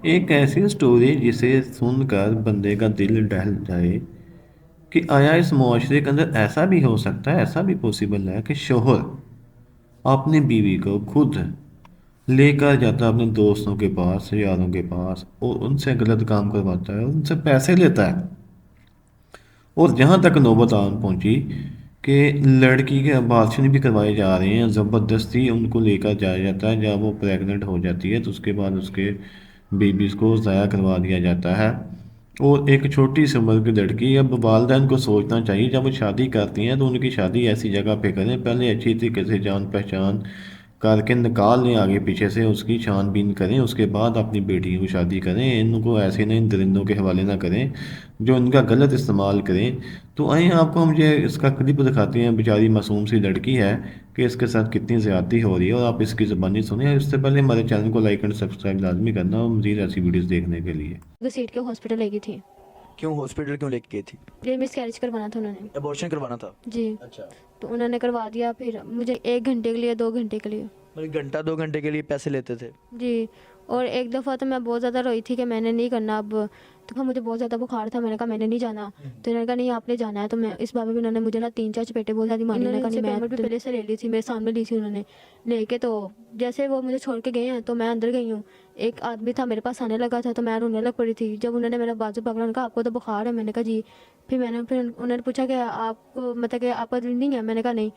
एक ऐसी स्टोरी जिसे सुनकर बंदे का दिल दहल जाए कि आया इस मुआशरे के अंदर ऐसा भी हो सकता है, ऐसा भी पॉसिबल है कि शोहर अपनी बीवी को खुद लेकर जाता है अपने दोस्तों के पास, यारों के पास, और उनसे गलत काम करवाता है, उनसे पैसे लेता है। और जहाँ तक नौबत आन पहुंची कि लड़की के अबॉर्शन भी करवाए जा रहे हैं, ज़बरदस्ती उनको लेकर जाया जाता है। जब वो प्रेग्नेंट हो जाती है तो उसके बाद उसके बेबीज़ को ज़ाया करवा दिया जाता है। और एक छोटी सी उम्र की लड़की, अब वालदैन को सोचना चाहिए जब वो शादी करती हैं तो उनकी शादी ऐसी जगह पे करें, पहले अच्छी तरीके से जान पहचान करके निकाल लें, आगे पीछे से उसकी छानबीन करें, उसके बाद अपनी बेटी की शादी करें। इनको ऐसे नहीं इन दरिंदों के हवाले ना करें जो इनका गलत इस्तेमाल करें। तो आइए आपको हम ये इसका क्लिप दिखाते हैं, बेचारी मासूम सी लड़की है कि इसके साथ कितनी ज़्यादती हो रही है, और आप इसकी ज़बानी सुनिए। इससे पहले हमारे चैनल को लाइक एंड सब्सक्राइब लाजमी करना और मज़ीद ऐसी वीडियोज़ देखने के लिए। घसीट के हॉस्पिटल ले गई थी। क्यों हॉस्पिटल क्यों लेके गई थी? ये मिसकैरेज करवाना था उन्होंने। अबॉर्शन करवाना था। जी। अच्छा। तो उन्होंने करवा दिया, फिर मुझे 1 घंटे के लिए 2 घंटे के लिए। मतलब घंटा 2 घंटे के लिए पैसे लेते थे? जी। और एक दफ़ा तो मैं बहुत ज़्यादा रोई थी कि मैंने नहीं करना अब। तो कहा मुझे बहुत ज़्यादा बुखार था, मैंने कहा मैंने नहीं जाना। तो इन्होंने कहा नहीं आपने जाना है। तो मैं इस बाबा भी उन्होंने मुझे ना 3-4 चपेटे बहुत ज़्यादा मारी। इन्होंने कहा नहीं, मैं भी पहले से ले ली थी, मेरे सामने ली थी उन्होंने लेके। तो जैसे वो मुझे छोड़ के गए हैं तो मैं अंदर गई हूँ। एक आदमी था मेरे पास आने लगा था तो मैं रोने लग पड़ी थी। जब उन्होंने मेरा बाजू पकड़ा, उन्होंने कहा आपको तो बुखार है, मैंने कहा जी। फिर उन्होंने पूछा कि आपको मतलब कि आपका दिल नहीं है, मैंने कहा नहीं।